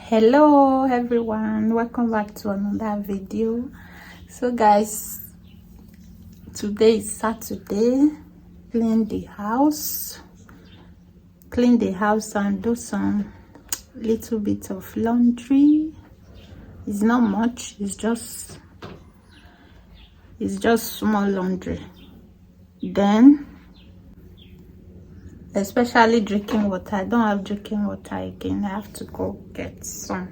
Hello everyone, welcome back to another video. So guys, today is Saturday. Clean the house and do some little bit of laundry. It's not much, it's just small laundry. Then especially drinking water. I don't have drinking water again. I have to go get some.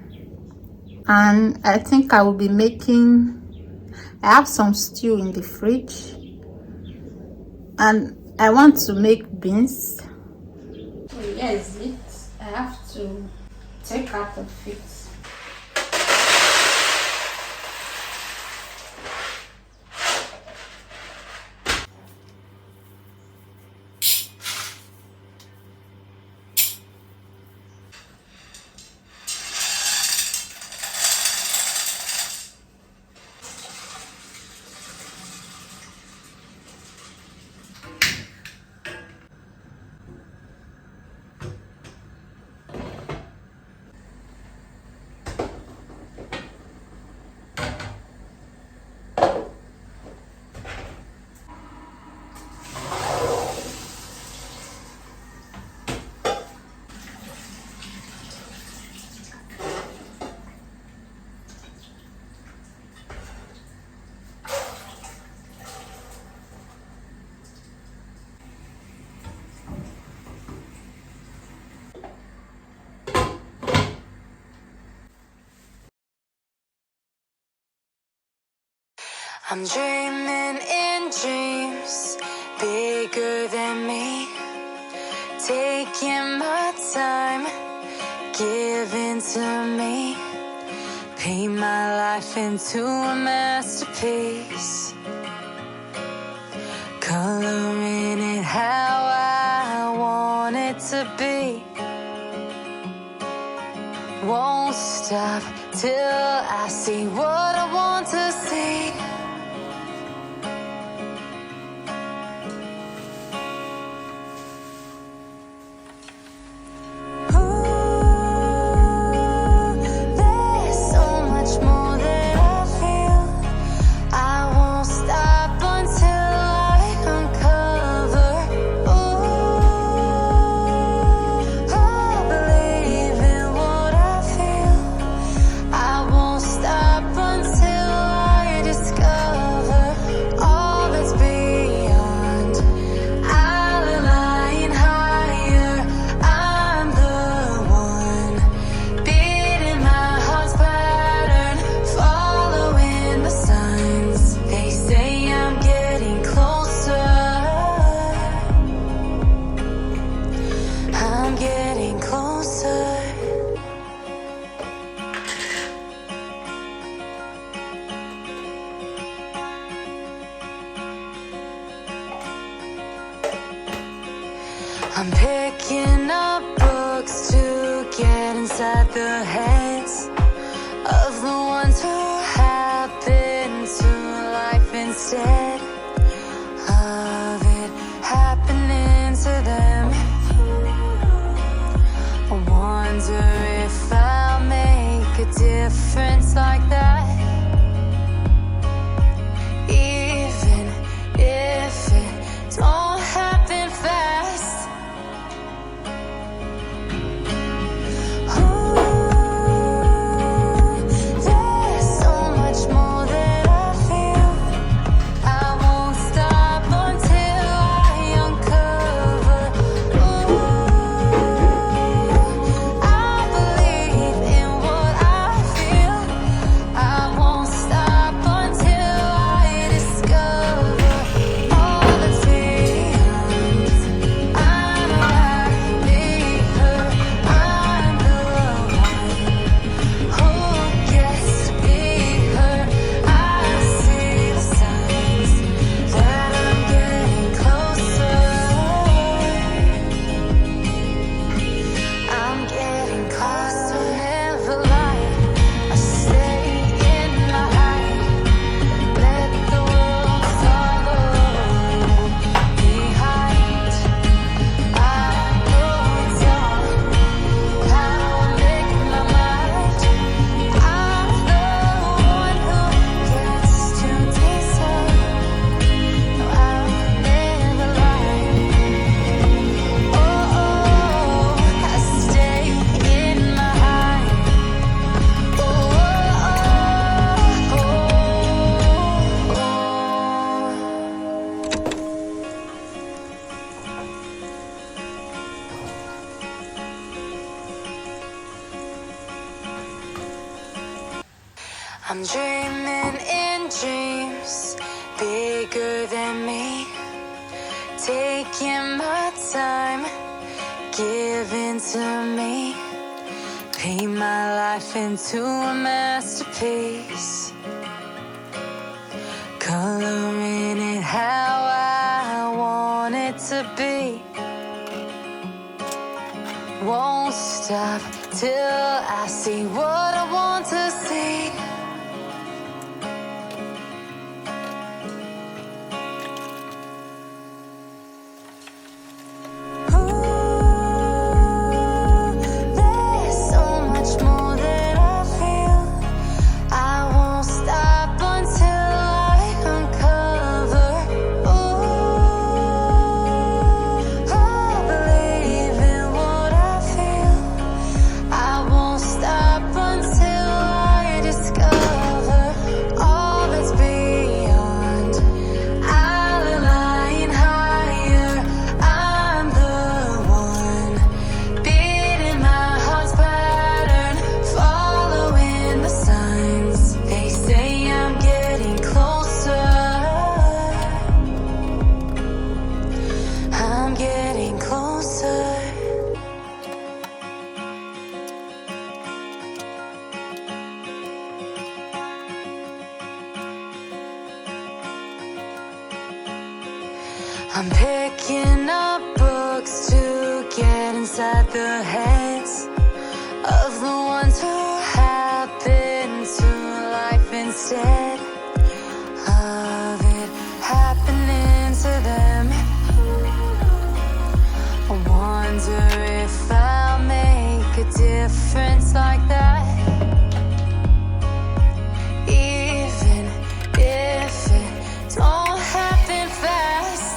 And I think I will be making, I have some stew in the fridge and I want to make beans. So here is it. I have to take out the feet. I'm dreaming in dreams bigger than me, taking my time, giving to me, paint my life into a masterpiece, coloring it how I want it to be. Won't stop till I see what I want to see. I'm picking up books to get inside the heads of the ones who happen to life instead of it happening to them. I wonder if I'll make a difference like that, even if it don't happen fast. I'm dreaming in dreams bigger than me, taking my time, giving to me, paint my life into a masterpiece, coloring it how I want it to be. Won't stop till I see what I want to see. I'm picking up books to get inside the heads of the ones who happen to life instead of it happening to them. I wonder if I'll make a difference like that, even if it don't happen fast.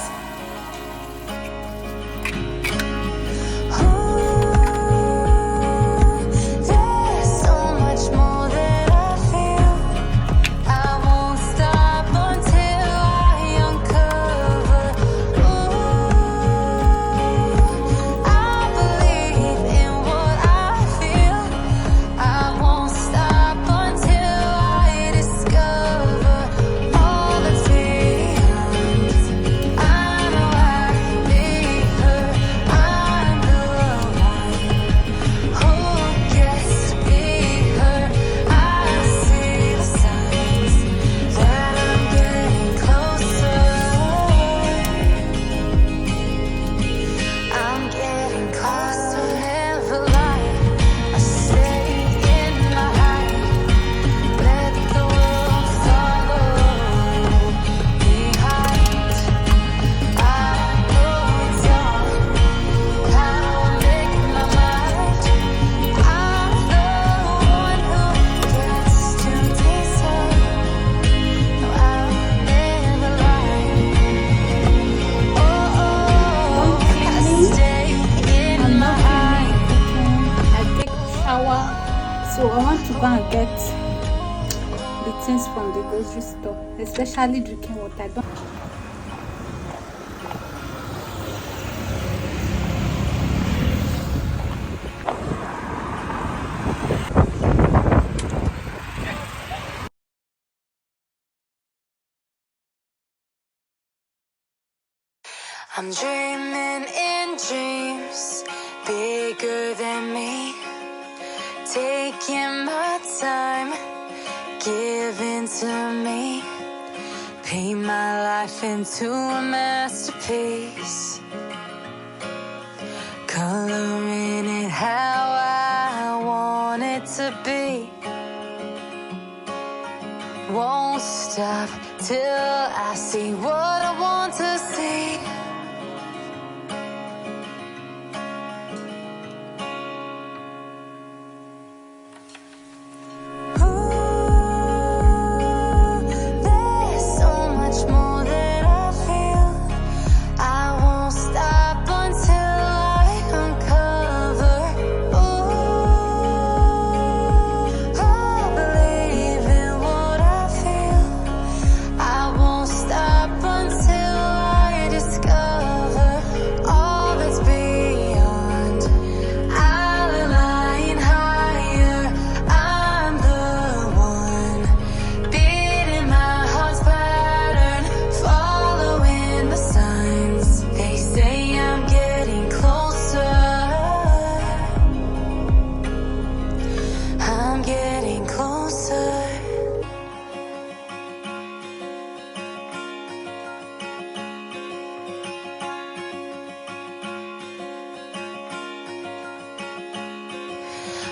So I want to go and get the things from the grocery store, especially drinking water. I'm dreaming in dreams bigger than me, taking my time, giving to me, paint my life into a masterpiece, coloring it how I want it to be. Won't stop till I see what I want to see. Stop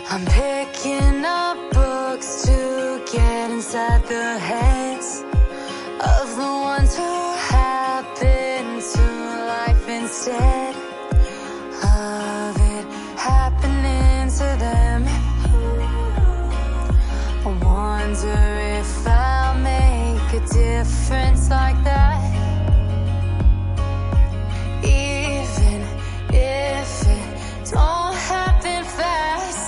I'm picking up books to get inside the heads of the ones who happen to life instead of it happening to them. I wonder if I'll make a difference like that, even if it don't happen fast.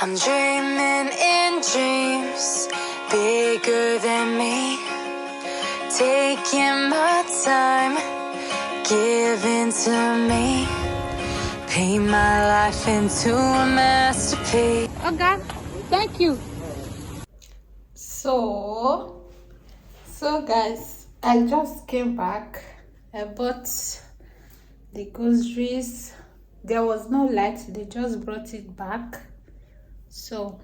I'm dreaming in dreams bigger than me, taking my time, giving to me, paint my life into a masterpiece. Okay, thank you. So guys, I just came back. I bought the groceries. There was no light, they just brought it back. So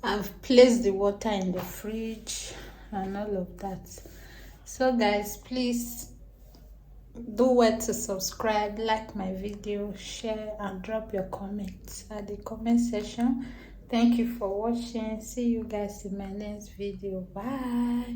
I've placed the water in the fridge and all of that. So guys, please do well to subscribe, like my video, share, and drop your comments at the comment section. Thank you for watching. See you guys in my next video. Bye.